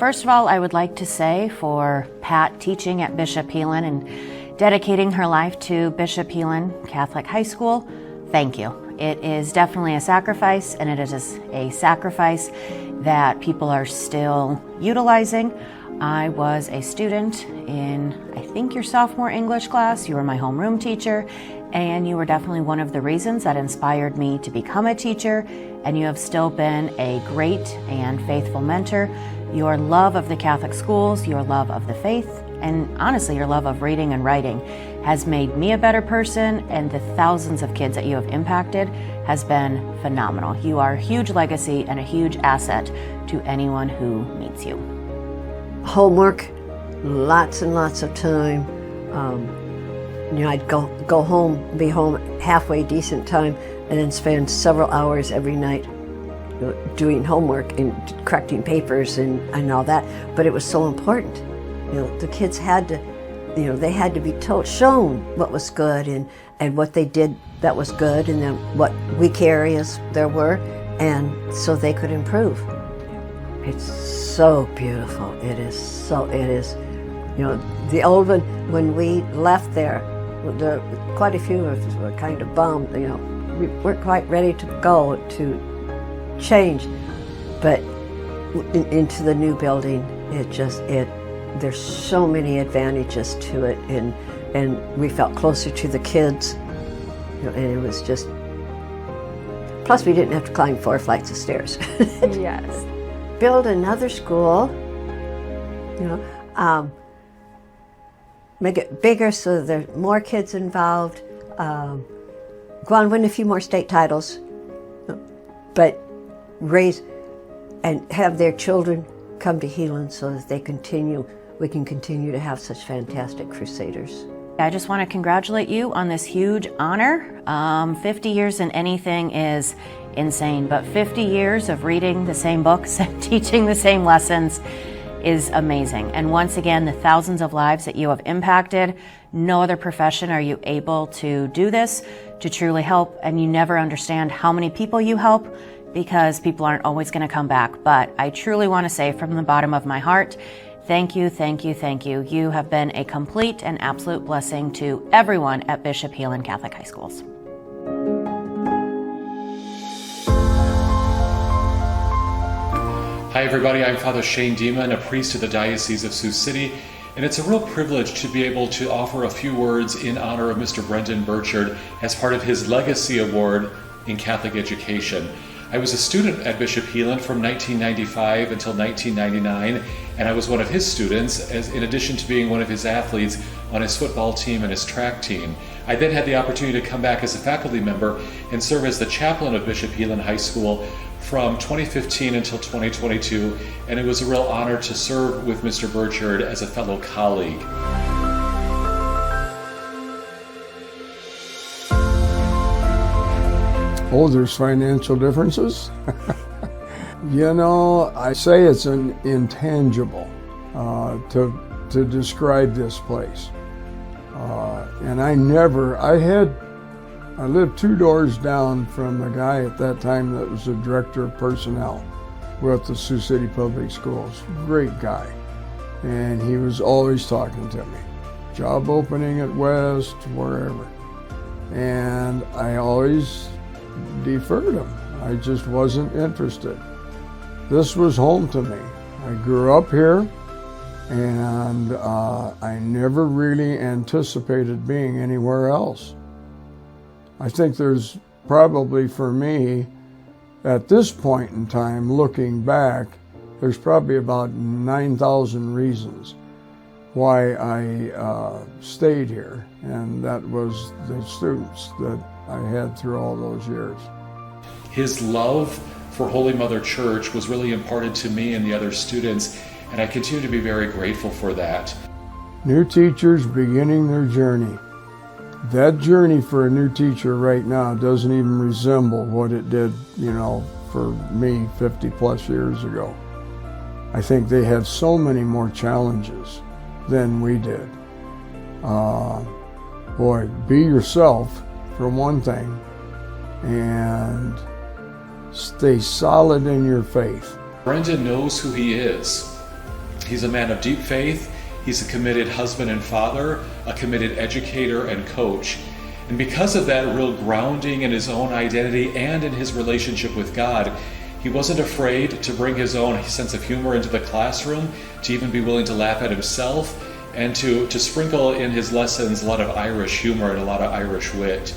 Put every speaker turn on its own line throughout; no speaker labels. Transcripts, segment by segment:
first of all, I would like to say for Pat teaching at Bishop Heelan and dedicating her life to Bishop Heelan Catholic High School, thank you. It is definitely a sacrifice, and it is a sacrifice that people are still utilizing. I was a student in, I think, your sophomore English class. You were my homeroom teacher, and you were definitely one of the reasons that inspired me to become a teacher, and you have still been a great and faithful mentor. Your love of the Catholic schools, your love of the faith, and honestly, your love of reading and writing has made me a better person, and the thousands of kids that you have impacted has been phenomenal. You are a huge legacy and a huge asset to anyone who meets you.
Homework, lots and lots of time. I'd go home, be home halfway decent time, and then spend several hours every night doing homework and correcting papers and all that. But it was so important. The kids had to, they had to be shown what was good and what they did that was good, and then what weak areas there were, and so they could improve. It's so beautiful. It is. The old one, when we left there, quite a few of us were kind of bummed. We weren't quite ready to go to change, but into the new building, there's so many advantages to it, and we felt closer to the kids, and it was just. Plus, we didn't have to climb 4 flights of stairs.
Yes.
Build another school, make it bigger so there's more kids involved, go on, win a few more state titles, but raise and have their children come to Heelan so that we can continue to have such fantastic crusaders.
I just want to congratulate you on this huge honor. 50 years in anything is insane, but 50 years of reading the same books and teaching the same lessons is amazing. And once again, the thousands of lives that you have impacted, no other profession are you able to do this, to truly help, and you never understand how many people you help because people aren't always going to come back. But I truly want to say from the bottom of my heart, thank you, thank you, thank you. You have been a complete and absolute blessing to everyone at Bishop Heelan Catholic High Schools.
Hi everybody, I'm Father Shane Dieman, a priest of the Diocese of Sioux City, and it's a real privilege to be able to offer a few words in honor of Mr. Brendan Burchard as part of his Legacy Award in Catholic Education. I was a student at Bishop Heelan from 1995 until 1999, and I was one of his students, in addition to being one of his athletes on his football team and his track team. I then had the opportunity to come back as a faculty member and serve as the chaplain of Bishop Heelan High School from 2015 until 2022, and it was a real honor to serve with Mr. Burchard as a fellow colleague.
Oh, there's financial differences? I say it's an intangible to describe this place. And I lived 2 doors down from the guy at that time that was the director of personnel with the Sioux City Public Schools. Great guy. And he was always talking to me. Job opening at West, wherever. And I always deferred him. I just wasn't interested. This was home to me. I grew up here, and I never really anticipated being anywhere else. I think there's probably, for me, at this point in time, looking back, there's probably about 9,000 reasons why I stayed here, and that was the students that I had through all those years.
His love for Holy Mother Church was really imparted to me and the other students, and I continue to be very grateful for that.
New teachers beginning their journey. That journey for a new teacher right now doesn't even resemble what it did, for me 50 plus years ago. I think they have so many more challenges than we did. Be yourself for one thing, and stay solid in your faith.
Brendan knows who he is. He's a man of deep faith. He's a committed husband and father, a committed educator and coach. And because of that real grounding in his own identity and in his relationship with God, he wasn't afraid to bring his own sense of humor into the classroom, to even be willing to laugh at himself, and to sprinkle in his lessons a lot of Irish humor and a lot of Irish wit.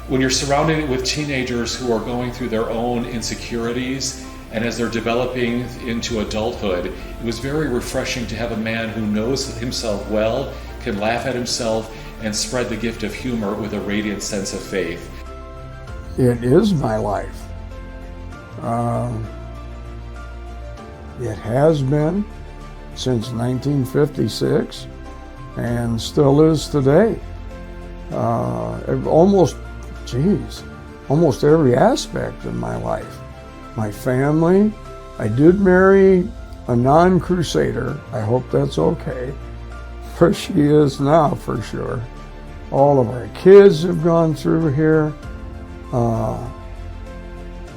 When you're surrounded with teenagers who are going through their own insecurities, and as they're developing into adulthood, it was very refreshing to have a man who knows himself well, can laugh at himself, and spread the gift of humor with a radiant sense of faith.
It is my life. It has been since 1956 and still is today. Almost every aspect of my life. My family, I did marry a non-crusader. I hope that's okay. For she is now, for sure. All of our kids have gone through here.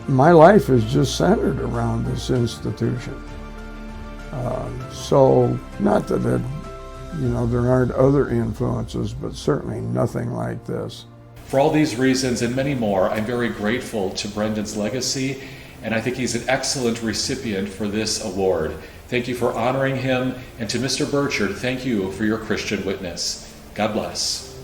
My life is just centered around this institution. So, not that there aren't other influences, but certainly nothing like this.
For all these reasons and many more, I'm very grateful to Brendan's legacy, and I think he's an excellent recipient for this award. Thank you for honoring him, and to Mr. Burchard, thank you for your Christian witness. God bless.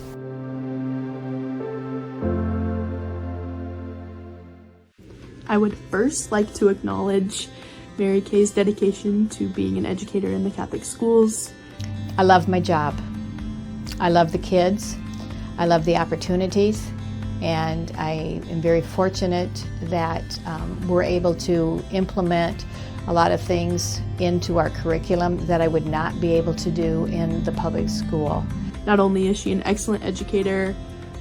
I would first like to acknowledge Mary Kay's dedication to being an educator in the Catholic schools.
I love my job. I love the kids. I love the opportunities. And I am very fortunate that we're able to implement a lot of things into our curriculum that I would not be able to do in the public school.
Not only is she an excellent educator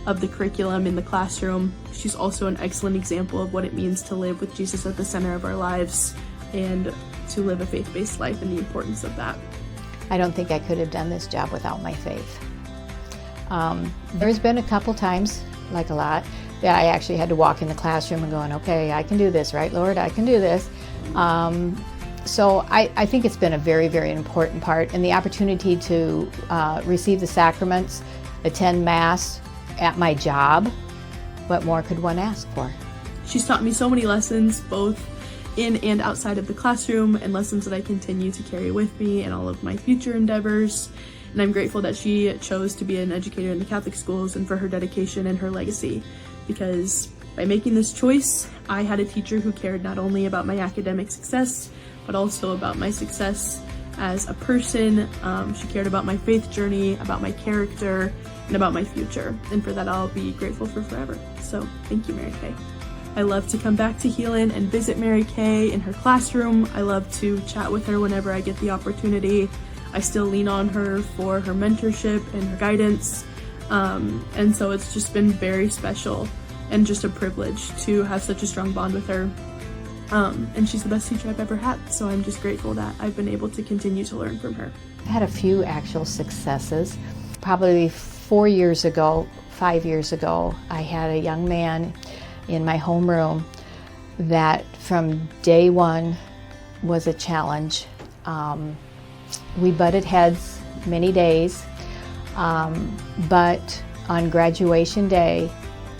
of the curriculum in the classroom, she's also an excellent example of what it means to live with Jesus at the center of our lives and to live a faith-based life and the importance of that.
I don't think I could have done this job without my faith. There's been a couple times, like a lot, that I actually had to walk in the classroom and going, okay, I can do this, right, Lord? I can do this. So I think it's been a very, very important part, and the opportunity to receive the sacraments, attend Mass at my job. What more could one ask for?
She's taught me so many lessons, both in and outside of the classroom, and lessons that I continue to carry with me in all of my future endeavors. And I'm grateful that she chose to be an educator in the Catholic schools and for her dedication and her legacy, because by making this choice, I had a teacher who cared not only about my academic success, but also about my success as a person. She cared about my faith journey, about my character, and about my future. And for that, I'll be grateful for forever. So thank you, Mary Kay. I love to come back to Heelan and visit Mary Kay in her classroom. I love to chat with her whenever I get the opportunity. I still lean on her for her mentorship and her guidance. And so it's just been very special and just a privilege to have such a strong bond with her. And she's the best teacher I've ever had. So I'm just grateful that I've been able to continue to learn from her.
I had a few actual successes. Probably 5 years ago, I had a young man in my homeroom that from day one was a challenge. We butted heads many days, but on graduation day,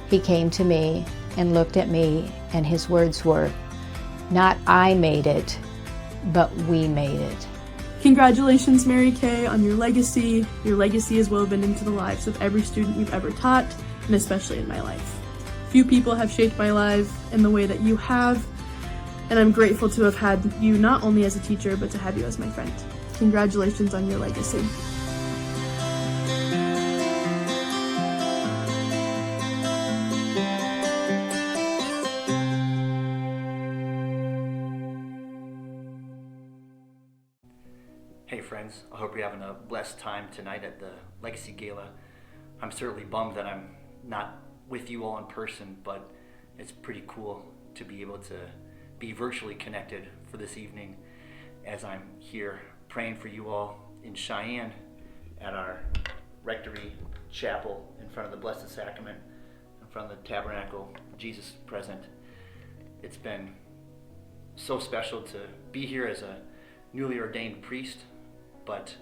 he came to me and looked at me, and his words were, "Not I made it, but we made it."
Congratulations, Mary Kay, on your legacy. Your legacy is woven into the lives of every student you've ever taught, and especially in my life. Few people have shaped my life in the way that you have, and I'm grateful to have had you not only as a teacher, but to have you as my friend. Congratulations on your legacy.
Hey friends, I hope you're having a blessed time tonight at the Legacy Gala. I'm certainly bummed that I'm not with you all in person, but it's pretty cool to be able to be virtually connected for this evening as I'm here praying for you all in Cheyenne at our rectory chapel in front of the Blessed Sacrament, in front of the tabernacle, Jesus present. It's been so special to be here as a newly ordained priest, but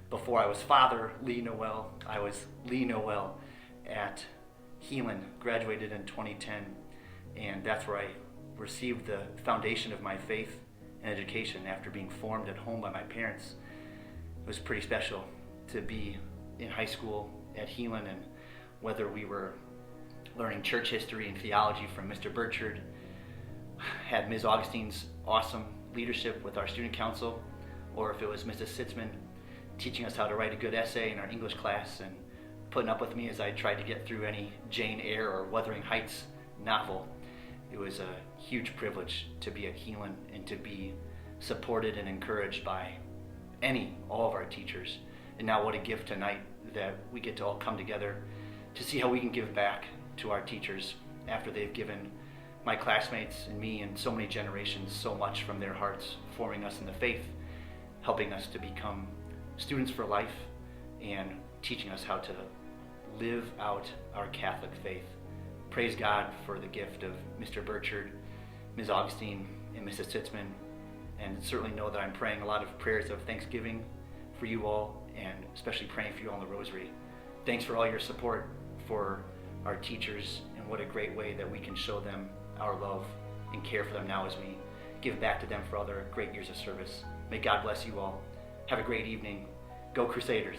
before I was Father Lee Noel, I was Lee Noel at Heelan, graduated in 2010, and that's where I received the foundation of my faith and education after being formed at home by my parents. It was pretty special to be in high school at Heelan, and whether we were learning church history and theology from Mr. Burchard, had Ms. Augustine's awesome leadership with our student council, or if it was Mrs. Sitzmann teaching us how to write a good essay in our English class and putting up with me as I tried to get through any Jane Eyre or Wuthering Heights novel. It was a huge privilege to be at Heelan and to be supported and encouraged by all of our teachers. And now what a gift tonight that we get to all come together to see how we can give back to our teachers after they've given my classmates and me and so many generations so much from their hearts, forming us in the faith, helping us to become students for life, and teaching us how to live out our Catholic faith. Praise God for the gift of Mr. Burchard, Ms. Augustine, and Mrs. Sitzmann, and certainly know that I'm praying a lot of prayers of thanksgiving for you all, and especially praying for you all in the Rosary. Thanks for all your support for our teachers, and what a great way that we can show them our love and care for them now as we give back to them for all their great years of service. May God bless you all. Have a great evening. Go Crusaders.